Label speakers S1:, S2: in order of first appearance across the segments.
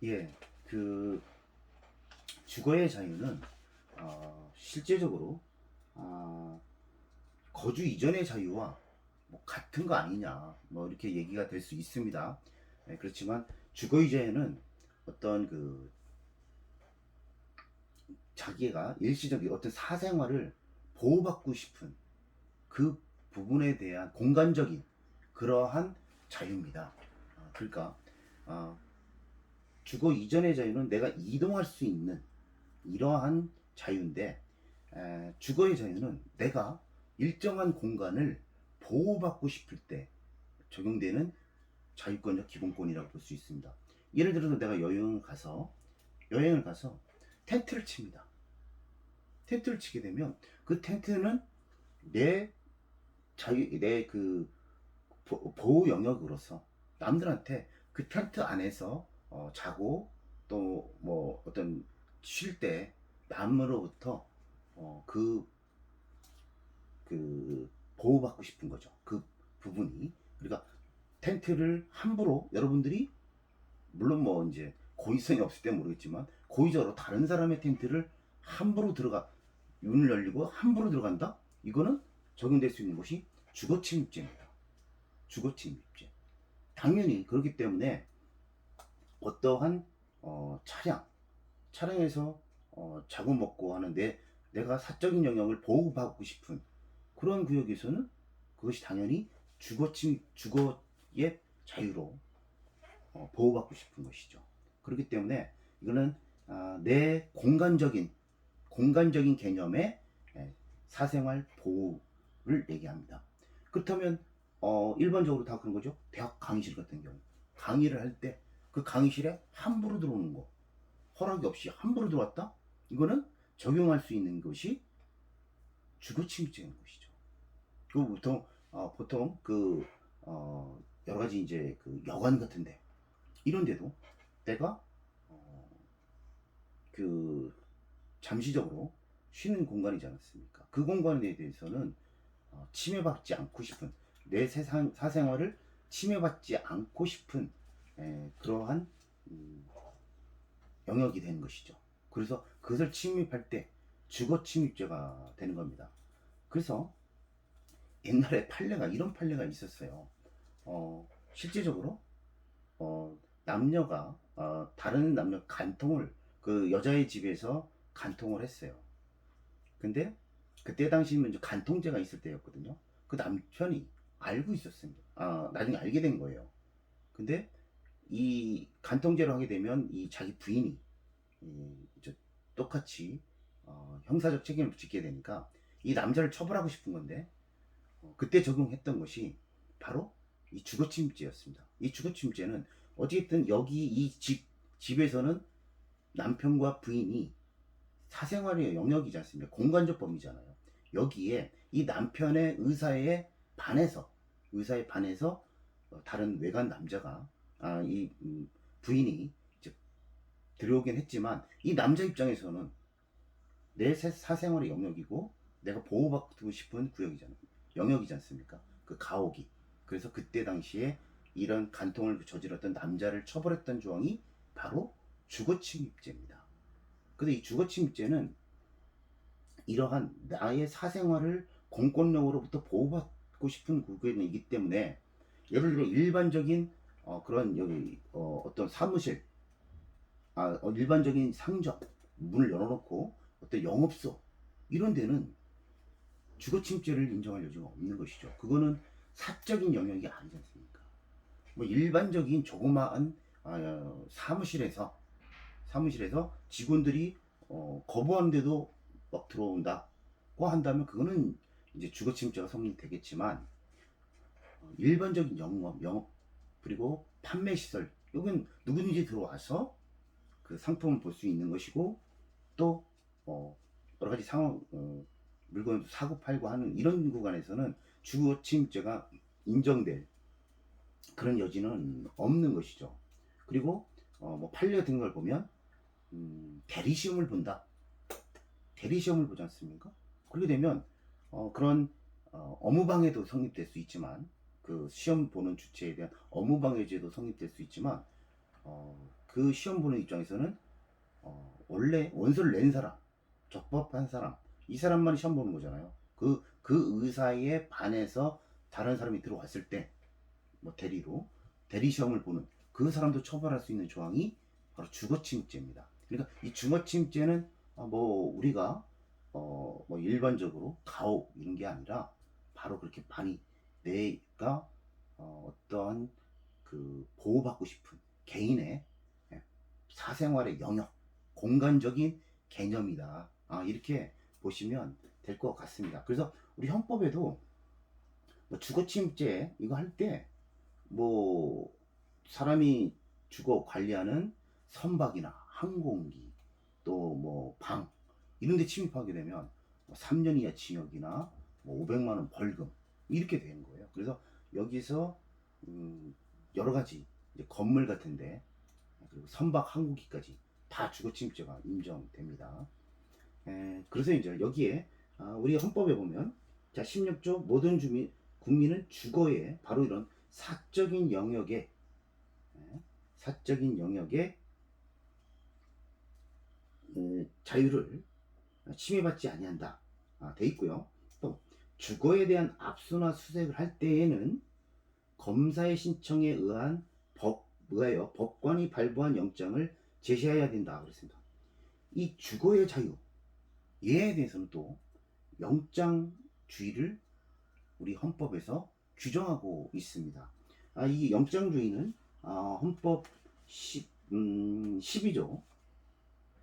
S1: 예, 그 주거의 자유는 실제적으로 어, 거주 이전의 자유와 뭐 같은 거 아니냐, 뭐 이렇게 얘기가 될 수 있습니다. 예, 그렇지만 주거 이전에는 어떤 그 자기가 일시적인 어떤 사생활을 보호받고 싶은 그 부분에 대한 공간적인 그러한 자유입니다. 그러니까 어, 주거 이전의 자유는 내가 이동할 수 있는 이러한 자유인데, 주거의 자유는 내가 일정한 공간을 보호받고 싶을 때 적용되는 자유권적 기본권이라고 볼 수 있습니다. 예를 들어서 내가 여행을 가서 텐트를 칩니다. 텐트를 치게 되면 그 텐트는 내 내 그 보호 영역으로서 남들한테 그 텐트 안에서 자고 또 뭐 어떤 쉴 때 남으로부터 그 보호받고 싶은 거죠. 그 부분이. 그러니까 텐트를 함부로 여러분들이 물론 뭐 이제 고의성이 없을 때 모르겠지만 고의적으로 다른 사람의 텐트를 함부로 들어가 문을 열리고 함부로 들어간다? 이거는 적용될 수 있는 것이 주거침입죄입니다. 주거침입죄. 당연히 그렇기 때문에 어떠한 차량에서 자고 먹고 하는 내가 사적인 영역을 보호받고 싶은 그런 구역에서는 그것이 당연히 주거의 자유로 보호받고 싶은 것이죠. 그렇기 때문에 이거는 내 공간적인 개념의 사생활 보호를 얘기합니다. 그렇다면 일반적으로 다 그런 거죠. 대학 강의실 같은 경우 강의를 할 때 그 강의실에 함부로 들어오는 거, 허락이 없이 함부로 들어왔다? 이거는 적용할 수 있는 것이 주거침입죄인 것이죠. 그 보통 여러 가지 이제 그 여관 같은데 이런 데도 내가 어, 그 잠시적으로 쉬는 공간이지 않았습니까? 그 공간에 대해서는 침해받지 않고 싶은 내 사생활을 침해받지 않고 싶은 그러한 음, 영역이 되는 것이죠. 그래서 그것을 침입할 때 주거 침입죄가 되는 겁니다. 그래서 옛날에 이런 판례가 있었어요. 실제적으로 남녀가 다른 남녀 간통을 그 여자의 집에서 간통을 했어요. 근데 그때 당시면 이제 간통죄가 있을 때였거든요. 그 남편이 알고 있었습니다. 나중에 알게 된 거예요. 근데 이 간통죄로 하게 되면 이 자기 부인이 이제 똑같이 형사적 책임을 짓게 되니까 이 남자를 처벌하고 싶은 건데 그때 적용했던 것이 바로 이 주거침입죄였습니다. 이 주거침입죄는 어쨌든 여기 집에서는 남편과 부인이 사생활의 영역이지 않습니까? 공간적 범위잖아요. 여기에 이 남편의 의사에 반해서 다른 외간 남자가 이 부인이 이제 들어오긴 했지만 이 남자 입장에서는 내 사생활의 영역이고 내가 보호받고 싶은 구역이잖아요. 영역이지 않습니까? 그 가옥이. 그래서 그때 당시에 이런 간통을 저질렀던 남자를 처벌했던 조항이 바로 주거침입죄입니다. 근데 이 주거침입죄는 이러한 나의 사생활을 공권력으로부터 보호받고 싶은 구역이기 때문에 예를 들어 일반적인 그런 여기 어떤 사무실, 일반적인 상점 문을 열어놓고 어떤 영업소 이런 데는 주거침입죄를 인정할 여지가 없는 것이죠. 그거는 사적인 영역이 아니지 않습니까? 뭐 일반적인 조그마한 사무실에서 직원들이 거부하는데도 막 들어온다고 한다면 그거는 이제 주거침입죄가 성립되겠지만 일반적인 영업 그리고 판매 시설 이건 누구든지 들어와서 그 상품을 볼 수 있는 것이고 또 여러 가지 상황 물건 사고 팔고 하는 이런 구간에서는 주거침입죄가 인정될 그런 여지는 없는 것이죠. 그리고 뭐 판례 같은 걸 보면 대리시험을 본다. 대리시험을 보지 않습니까? 그렇게 되면 그런 업무방해도 성립될 수 있지만 그 시험 보는 주체에 대한 업무방해죄도 성립될 수 있지만 그 시험 보는 입장에서는 원래 원서를 낸 사람, 적법한 사람, 이 사람만 시험 보는 거잖아요. 그 의사에 반해서 다른 사람이 들어왔을 때, 뭐 대리 시험을 보는 그 사람도 처벌할 수 있는 조항이 바로 주거침입죄입니다. 그러니까 이 주거침입죄는 뭐 우리가 뭐 일반적으로 가혹 이런 게 아니라 바로 그렇게 많이 내가 어떠한 그 보호받고 싶은 개인의 사생활의 영역, 공간적인 개념이다. 이렇게 보시면 될 것 같습니다. 그래서 우리 헌법에도 뭐 주거침입죄 이거 할 때 뭐 사람이 주거 관리하는 선박이나 항공기 또 뭐 방 이런 데 침입하게 되면 뭐 3년 이하 징역이나 뭐 500만 원 벌금 이렇게 되는 거예요. 그래서 여기서 여러 가지 이제 건물 같은데 그리고 선박 항공기까지 다 주거침입죄가 인정됩니다. 그래서 이제 여기에 우리 헌법에 보면 자 16조 모든 국민은 주거에 바로 이런 사적인 영역에 자유를 침해받지 아니한다 돼 있고요. 또 주거에 대한 압수나 수색을 할 때에는 검사의 신청에 의하여 법관이 발부한 영장을 제시해야 된다 그랬습니다. 이 주거의 자유 얘에 대해서는 또 영장주의를 우리 헌법에서 규정하고 있습니다. 이 영장주의는 헌법 12조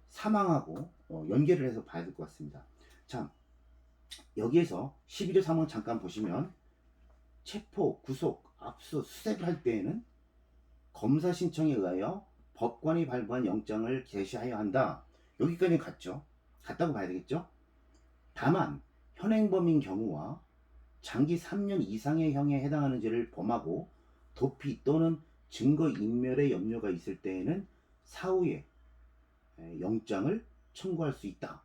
S1: 사망하고 연계를 해서 봐야 될 것 같습니다. 자, 여기에서 12조 사망 잠깐 보시면 체포, 구속, 압수, 수색을 할 때에는 검사 신청에 의하여 법관이 발부한 영장을 제시하여야 한다. 여기까지 같다고 봐야 되겠죠? 다만 현행범인 경우와 장기 3년 이상의 형에 해당하는 죄를 범하고 도피 또는 증거인멸의 염려가 있을 때에는 사후에 영장을 청구할 수 있다.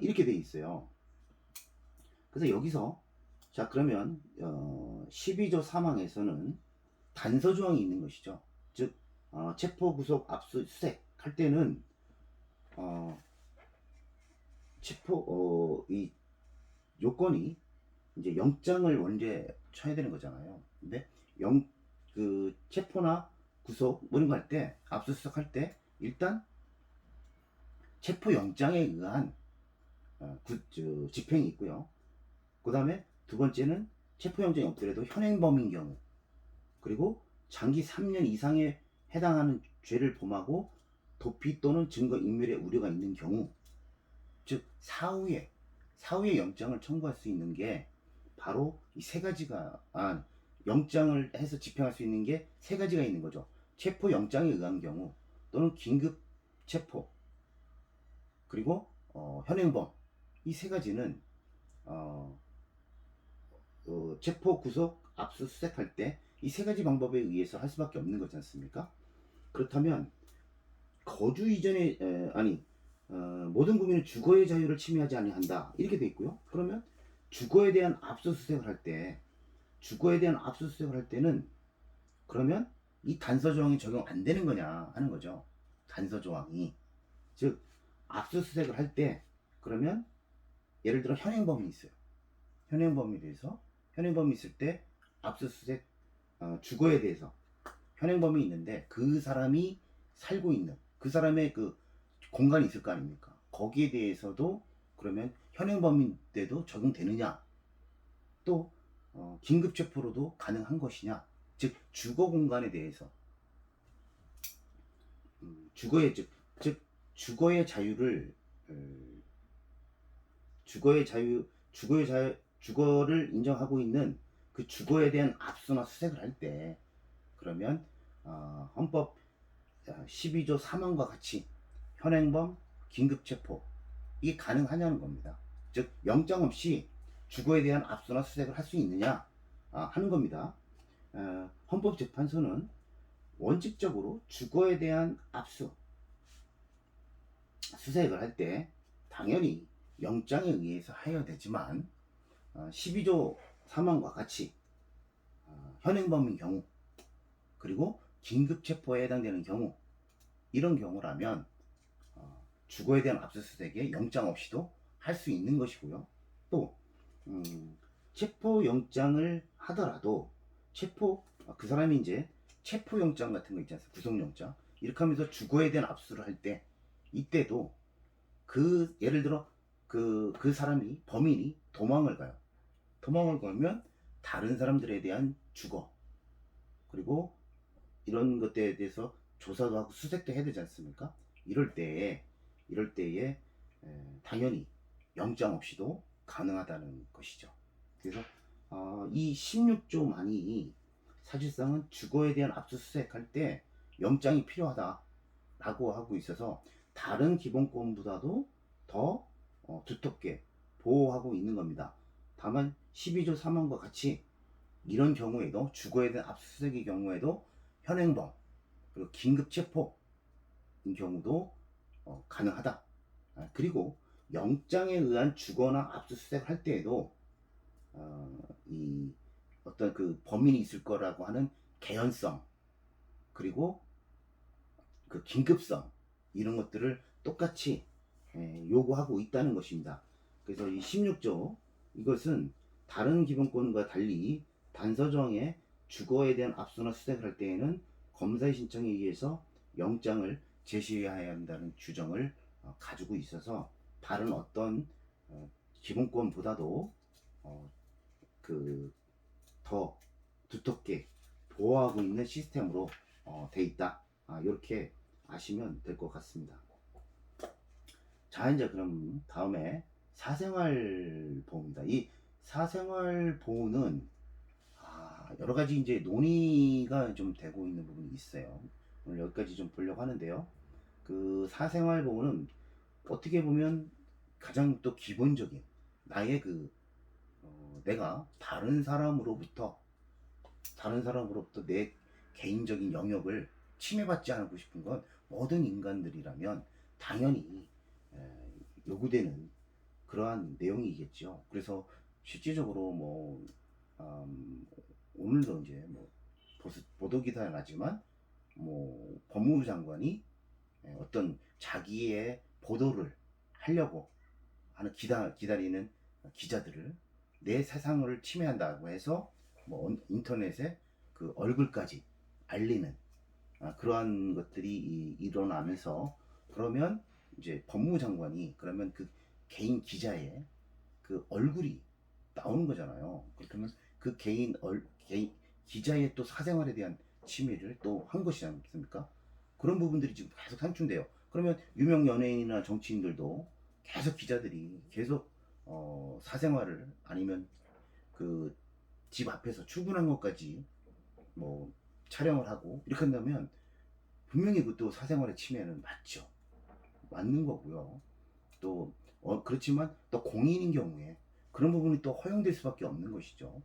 S1: 이렇게 돼 있어요. 그래서 여기서 자 그러면 12조 사망에서는 단서 조항이 있는 것이죠. 즉 체포, 구속, 압수, 수색 할 때는 이 요건이 이제 영장을 먼저 쳐야 되는 거잖아요. 근데 그 체포나 구속 뭐 이런 거 할 때 압수수색 할 때 일단 체포 영장에 의한 집행이 있고요. 그 다음에 두 번째는 체포 영장이 없더라도 현행범인 경우 그리고 장기 3년 이상에 해당하는 죄를 범하고 도피 또는 증거 인멸의 우려가 있는 경우 즉 사후에 영장을 청구할 수 있는 게 바로 이 세 가지가 영장을 해서 집행할 수 있는 게 세 가지가 있는 거죠. 체포 영장에 의한 경우 또는 긴급 체포 그리고 현행범 이 세 가지는 체포, 구속, 압수, 수색할 때 이 세 가지 방법에 의해서 할 수밖에 없는 거지 않습니까? 그렇다면 거주 이전에 모든 국민은 주거의 자유를 침해하지 아니한다 이렇게 돼 있고요. 그러면 주거에 대한 압수수색을 할 때는 그러면 이 단서 조항이 적용 안 되는 거냐 하는 거죠. 단서 조항이 즉 압수수색을 할 때 그러면 예를 들어 현행범이 있어요. 현행범에 대해서 현행범이 있을 때 압수수색 주거에 대해서 현행범이 있는데 그 사람이 살고 있는 그 사람의 그 공간이 있을 거 아닙니까? 거기에 대해서도 그러면 현행범인데도 적용되느냐? 또 긴급 체포로도 가능한 것이냐? 즉 주거 공간에 대해서 주거의 자유를 주거를 인정하고 있는 그 주거에 대한 압수나 수색을 할 때 그러면 헌법 12조 3항과 같이 현행범, 긴급체포 이게 가능하냐는 겁니다. 즉 영장 없이 주거에 대한 압수나 수색을 할 수 있느냐 하는 겁니다. 헌법재판소는 원칙적으로 주거에 대한 압수, 수색을 할 때 당연히 영장에 의해서 하여야 되지만 12조 3항과 같이 현행범인 경우 그리고 긴급체포에 해당되는 경우 이런 경우라면 주거에 대한 압수수색에 영장 없이도 할 수 있는 것이고요. 또 체포영장을 하더라도 그 사람이 이제 체포영장 같은 거 있지 않습니까? 구속영장 이렇게 하면서 주거에 대한 압수를 할 때 이때도 예를 들어 그 사람이 범인이 도망을 가요. 도망을 걸면 다른 사람들에 대한 주거 그리고 이런 것들에 대해서 조사도 하고 수색도 해야 되지 않습니까? 이럴 때에 당연히 영장 없이도 가능하다는 것이죠. 그래서 이 16조만이 사실상은 주거에 대한 압수수색할 때 영장이 필요하다라고 하고 있어서 다른 기본권보다도 더 두텁게 보호하고 있는 겁니다. 다만 12조 3항과 같이 이런 경우에도 주거에 대한 압수수색의 경우에도 현행범 그리고 긴급 체포인 경우도 가능하다. 그리고 영장에 의한 주거나 압수수색 할 때에도 이 어떤 그 범인이 있을 거라고 하는 개연성 그리고 그 긴급성 이런 것들을 똑같이 요구하고 있다는 것입니다. 그래서 이 16조 이것은 다른 기본권과 달리 단서조항에 주거에 대한 압수나 수색을 할 때에는 검사의 신청에 의해서 영장을 제시해야 한다는 규정을 가지고 있어서 다른 어떤 기본권보다도 더 두텁게 보호하고 있는 시스템으로 돼 있다. 이렇게 아시면 될 것 같습니다. 자, 이제 그럼 다음에 사생활보호입니다. 이 사생활보호는 여러 가지 이제 논의가 좀 되고 있는 부분이 있어요. 오늘 여기까지 좀 보려고 하는데요. 그 사생활보호는 어떻게 보면 가장 또 기본적인 나의 내가 다른 사람으로부터 내 개인적인 영역을 침해받지 않고 싶은 건 모든 인간들이라면 당연히 요구되는 그러한 내용이겠죠. 그래서 실질적으로 오늘도 이제 보도기사에 나지만 법무부 장관이 어떤 자기의 보도를 하려고 하는 기다리는 기자들을 내 세상을 침해한다고 해서 인터넷에 그 얼굴까지 알리는 그러한 것들이 일어나면서 그러면 이제 법무부 장관이 그러면 그 개인 기자의 그 얼굴이 나오는 거잖아요. 그렇다면 그 개인 기자의 또 사생활에 대한 침해를 또 한 것이지 않습니까? 그런 부분들이 지금 계속 상충돼요. 그러면 유명 연예인이나 정치인들도 계속 기자들이 계속 사생활을 아니면 그 집 앞에서 출근한 것까지 촬영을 하고 이렇게 한다면 분명히 그것도 사생활의 침해는 맞죠. 맞는 거고요. 또 그렇지만 또 공인인 경우에 그런 부분이 또 허용될 수밖에 없는 것이죠.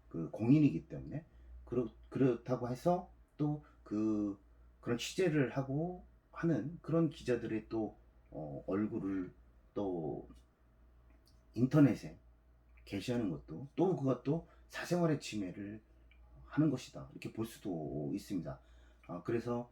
S1: 그 공인이기 때문에 그렇다고 해서 또 그런 취재를 하고 하는 그런 기자들의 또 얼굴을 또 인터넷에 게시하는 것도 또 그것도 사생활의 침해를 하는 것이다 이렇게 볼 수도 있습니다. 그래서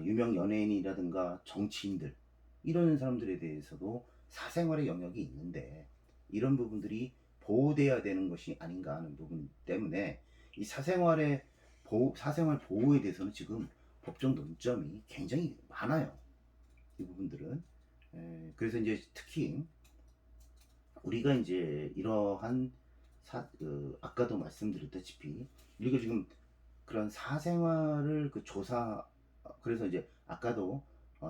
S1: 유명 연예인이라든가 정치인들 이런 사람들에 대해서도 사생활의 영역이 있는데 이런 부분들이 보호돼야 되는 것이 아닌가 하는 부분 때문에 이 사생활 보호에 대해서는 지금 법적 논점이 굉장히 많아요. 이 부분들은 그래서 이제 특히 우리가 이제 이러한 아까도 말씀드렸다시피 우리가 지금 그런 사생활을 그래서 이제 아까도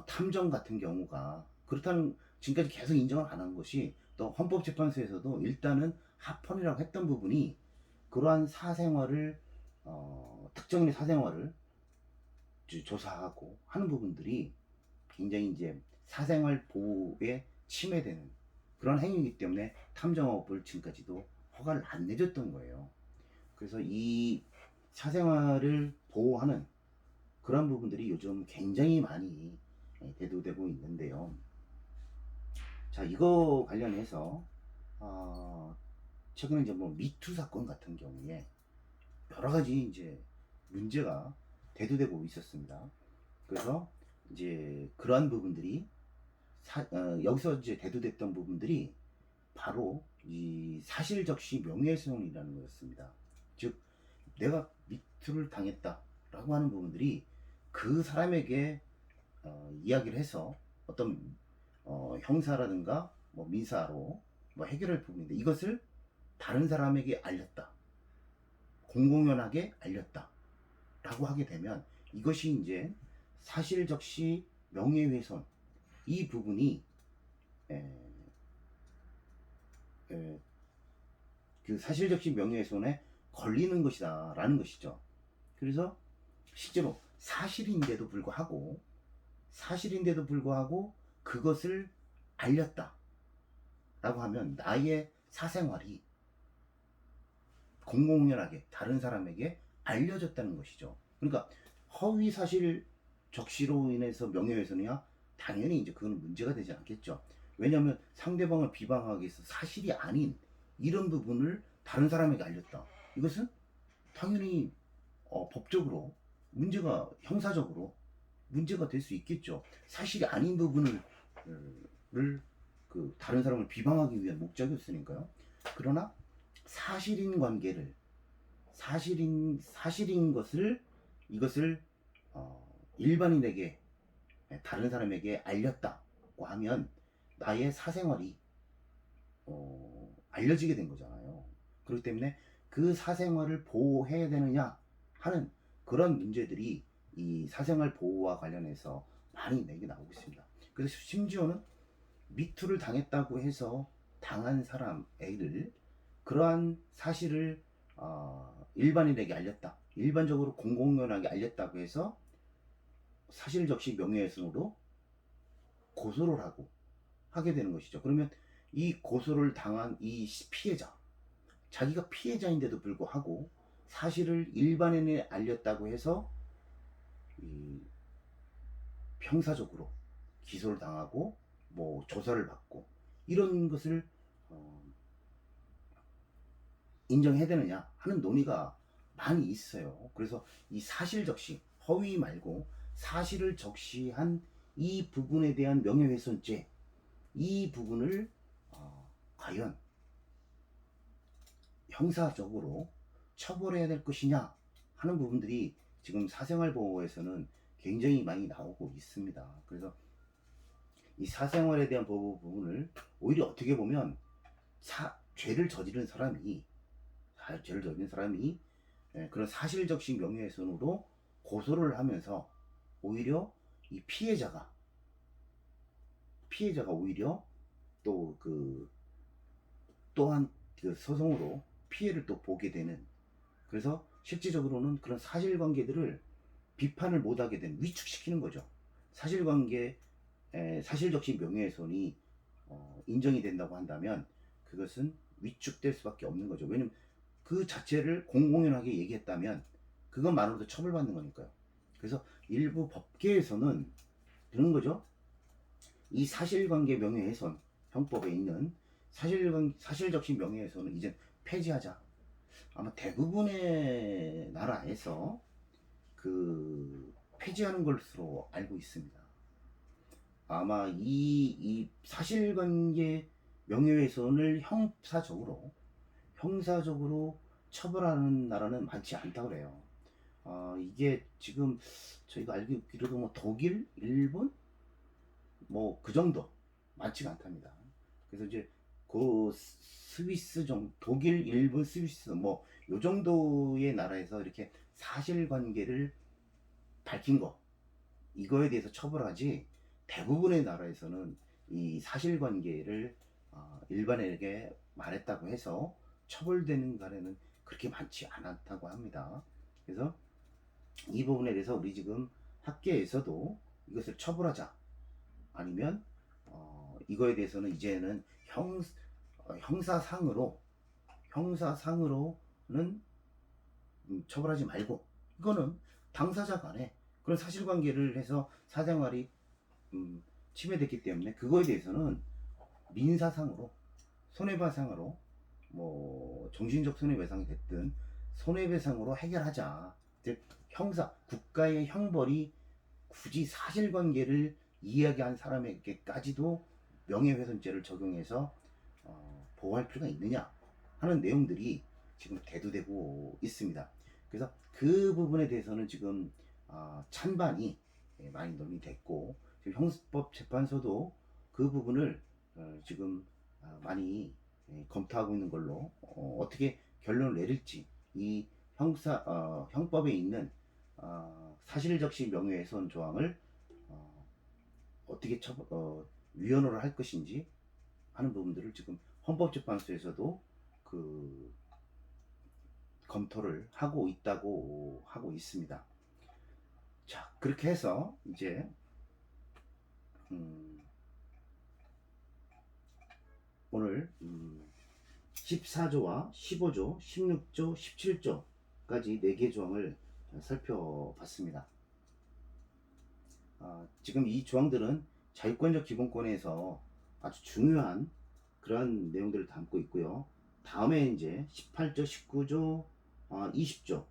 S1: 탐정 같은 경우가 그렇다는 지금까지 계속 인정을 안 한 것이 또 헌법재판소에서도 일단은 합헌이라고 했던 부분이 그러한 특정인의 사생활을 조사하고 하는 부분들이 굉장히 이제 사생활 보호에 침해되는 그런 행위이기 때문에 탐정업을 지금까지도 허가를 안 내줬던 거예요. 그래서 이 사생활을 보호하는 그런 부분들이 요즘 굉장히 많이 대두되고 있는데요. 자, 이거 관련해서 최근에 이제 미투 사건 같은 경우에 여러 가지 이제 문제가 대두되고 있었습니다. 그래서 이제 그러한 부분들이 여기서 이제 대두됐던 부분들이 바로 이 사실적시 명예훼손이라는 거였습니다. 즉 내가 미투를 당했다라고 하는 부분들이 그 사람에게 이야기를 해서 어떤 형사라든가 뭐 민사로 뭐 해결할 부분인데 이것을 다른 사람에게 알렸다, 공공연하게 알렸다 라고 하게 되면 이것이 이제 사실적시 명예훼손, 이 부분이 에, 그 사실적시 명예훼손에 걸리는 것이다 라는 것이죠. 그래서 실제로 사실인데도 불구하고 그것을 알렸다 라고 하면 나의 사생활이 공공연하게 다른 사람에게 알려졌다는 것이죠. 그러니까 허위 사실 적시로 인해서 명예훼손이야 당연히 이제 그거는 문제가 되지 않겠죠. 왜냐하면 상대방을 비방하기 위해서 사실이 아닌 이런 부분을 다른 사람에게 알렸다. 이것은 당연히 법적으로 문제가, 형사적으로 문제가 될 수 있겠죠. 사실이 아닌 부분을 그 다른 사람을 비방하기 위한 목적이었으니까요. 그러나 사실인 관계를, 사실인 것을, 이것을 일반인에게, 다른 사람에게 알렸다고 하면 나의 사생활이 알려지게 된 거잖아요. 그렇기 때문에 그 사생활을 보호해야 되느냐 하는 그런 문제들이 이 사생활 보호와 관련해서 많이 내게 나오고 있습니다. 그래서 심지어는 미투를 당했다고 해서 당한 사람을 그러한 사실을 일반인에게 알렸다, 일반적으로 공공연하게 알렸다고 해서 사실적시 명예훼손으로 고소를 하게 되는 것이죠. 그러면 이 고소를 당한 이 피해자, 자기가 피해자인데도 불구하고 사실을 일반인에 알렸다고 해서 이 형사적으로 기소를 당하고 뭐 조사를 받고 이런 것을 인정해야 되느냐 하는 논의가 많이 있어요. 그래서 이 사실적시, 허위 말고 사실을 적시한 이 부분에 대한 명예훼손죄, 이 부분을 과연 형사적으로 처벌해야 될 것이냐 하는 부분들이 지금 사생활보호에서는 굉장히 많이 나오고 있습니다. 그래서 이 사생활에 대한 보호 부분을 오히려 어떻게 보면 죄를 저지른 사람이 그런 사실적시 명예훼손으로 고소를 하면서 오히려 이 피해자가 오히려 또한 그 소송으로 피해를 또 보게 되는, 그래서 실질적으로는 그런 사실관계들을 비판을 못하게 되는, 위축시키는 거죠. 사실관계, 사실적시 명예훼손이 인정이 된다고 한다면 그것은 위축될 수밖에 없는 거죠. 왜냐면 그 자체를 공공연하게 얘기했다면 그것만으로도 처벌받는 거니까요. 그래서 일부 법계에서는 그런 거죠. 이 사실관계 명예훼손 형법에 있는 사실적시 명예훼손은 이제 폐지하자. 아마 대부분의 나라에서 폐지하는 것으로 알고 있습니다. 아마 이 사실관계 명예훼손을 형사적으로 처벌하는 나라는 많지 않다고 그래요. 이게 지금 저희가 알기로도 뭐 독일, 일본, 뭐 그 정도, 많지가 않답니다. 그래서 이제 그 스위스 정 독일, 일본, 스위스 뭐 요 정도의 나라에서 이렇게 사실관계를 밝힌 거, 이거에 대해서 처벌하지, 대부분의 나라에서는 이 사실관계를 일반인에게 말했다고 해서 처벌되는 사례는 그렇게 많지 않다고 합니다. 그래서 이 부분에 대해서 우리 지금 학계에서도 이것을 처벌하자, 아니면 이거에 대해서는 이제는 형사상으로는 처벌하지 말고, 이거는 당사자 간에 그런 사실관계를 해서 사생활이 침해됐기 때문에 그거에 대해서는 민사상으로, 손해배상으로, 뭐 정신적 손해배상이 됐든 손해배상으로 해결하자. 즉 국가의 형벌이 굳이 사실관계를 이야기한 사람에게까지도 명예훼손죄를 적용해서 보호할 필요가 있느냐 하는 내용들이 지금 대두되고 있습니다. 그래서 그 부분에 대해서는 지금 찬반이 많이 논의됐고, 지금 형법재판소도 그 부분을 지금 많이 검토하고 있는 걸로, 어떻게 결론을 내릴지, 이 형법에 있는 사실적시 명예훼손 조항을 어떻게 위헌으로 할 것인지 하는 부분들을 지금 헌법재판소에서도 그 검토를 하고 있다고 하고 있습니다. 자, 그렇게 해서 이제 오늘 14조와 15조, 16조, 17조까지 4개 조항을 살펴봤습니다. 지금 이 조항들은 자유권적 기본권에서 아주 중요한 그런 내용들을 담고 있고요. 다음에 이제 18조, 19조, 20조,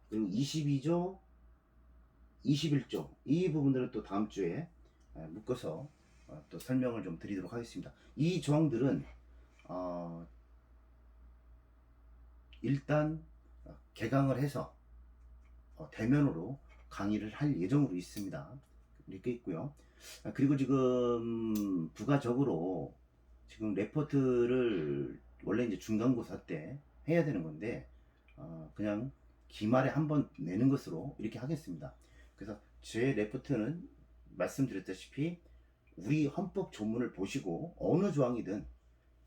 S1: 그리고 22조, 21조, 이 부분들은 또 다음 주에 묶어서 또 설명을 좀 드리도록 하겠습니다. 이 조항들은 일단 개강을 해서 대면으로 강의를 할 예정으로 있습니다. 이렇게 있고요. 그리고 지금 부가적으로 지금 레포트를 원래 이제 중간고사 때 해야 되는 건데 그냥 기말에 한번 내는 것으로 이렇게 하겠습니다. 그래서 제 레포트는 말씀드렸다시피 우리 헌법 조문을 보시고 어느 조항이든,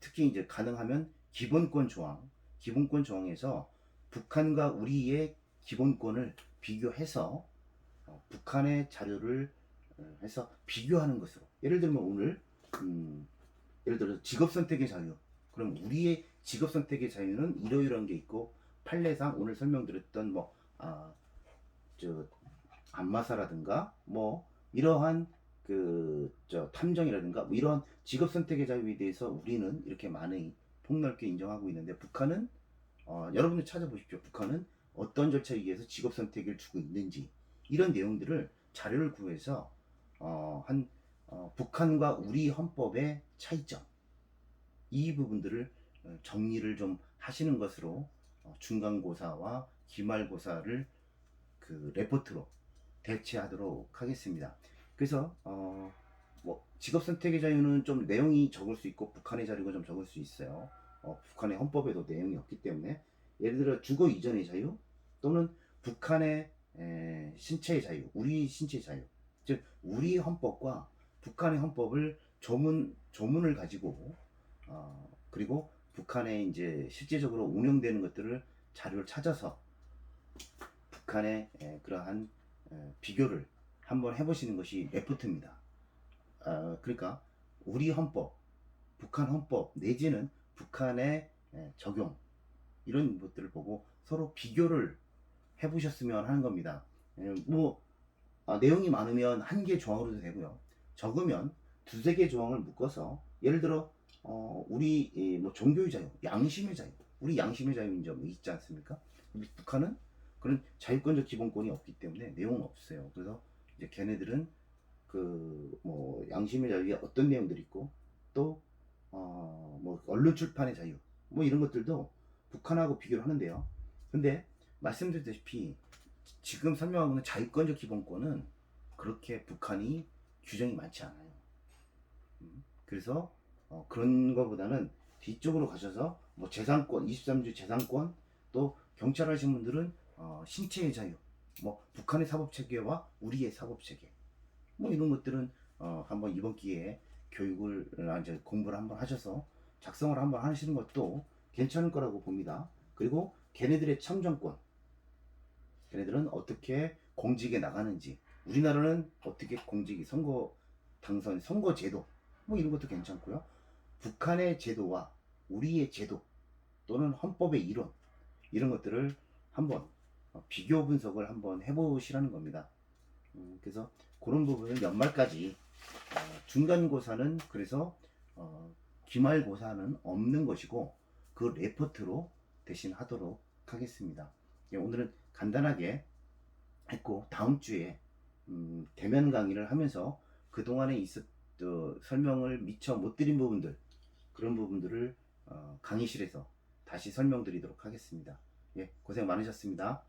S1: 특히 이제 가능하면 기본권 조항에서 북한과 우리의 기본권을 비교해서 북한의 자료를 해서 비교하는 것으로, 예를 들면 오늘 예를 들어서 직업 선택의 자유, 그럼 우리의 직업 선택의 자유는 이러이러한 게 있고, 판례상 오늘 설명드렸던 안마사라든가 이러한 탐정이라든가 이러한 직업 선택의 자유에 대해서 우리는 이렇게 많이 폭넓게 인정하고 있는데, 북한은 여러분들 찾아보십시오. 북한은 어떤 절차에 의해서 직업 선택을 주고 있는지, 이런 내용들을 자료를 구해서 북한과 우리 헌법의 차이점, 이 부분들을 정리를 좀 하시는 것으로 중간고사와 기말고사를 그 레포트로 대체하도록 하겠습니다. 그래서 직업 선택의 자유는 좀 내용이 적을 수 있고 북한의 자료가 좀 적을 수 있어요. 북한의 헌법에도 내용이 없기 때문에, 예를 들어 주거 이전의 자유 또는 북한의 신체의 자유, 우리 신체의 자유, 즉 우리 헌법과 북한의 헌법을 조문을 가지고 그리고 북한에 이제 실제적으로 운영되는 것들을 자료를 찾아서 북한의 그러한 비교를 한번 해보시는 것이 레포트입니다. 그러니까 우리 헌법, 북한 헌법 내지는 북한의 적용, 이런 것들을 보고 서로 비교를 해보셨으면 하는 겁니다. 내용이 많으면 한 개 조항으로도 되고요. 적으면 두세 개 조항을 묶어서, 예를 들어 우리 종교의 자유, 양심의 자유, 우리 양심의 자유인 점 있지 않습니까? 북한은 그런 자유권적 기본권이 없기 때문에 내용은 없어요. 그래서 이제 걔네들은 양심의 자유에 어떤 내용들이 있고, 또 언론 출판의 자유, 이런 것들도 북한하고 비교를 하는데요. 근데 말씀드렸다시피 지금 설명하고 있는 자유권적 기본권은 그렇게 북한이 규정이 많지 않아요. 그래서 그런 거보다는 뒤쪽으로 가셔서 재산권, 23조 재산권, 또 경찰 하신 분들은 신체의 자유, 북한의 사법체계와 우리의 사법체계, 이런 것들은 한번 이번 기회에 교육을 이제 공부를 한번 하셔서 작성을 한번 하시는 것도 괜찮을 거라고 봅니다. 그리고 걔네들의 참정권, 걔네들은 어떻게 공직에 나가는지, 우리나라는 어떻게 공직이 당선 선거제도, 이런 것도 괜찮고요. 북한의 제도와 우리의 제도 또는 헌법의 이론, 이런 것들을 한번 비교 분석을 한번 해보시라는 겁니다. 그래서 그런 부분을 연말까지, 중간고사는 그래서 기말고사는 없는 것이고 그 레포트로 대신 하도록 하겠습니다. 오늘은 간단하게 했고, 다음 주에 대면 강의를 하면서 그동안에 설명을 미처 못 드린 부분들, 그런 부분들을 강의실에서 다시 설명드리도록 하겠습니다. 예, 고생 많으셨습니다.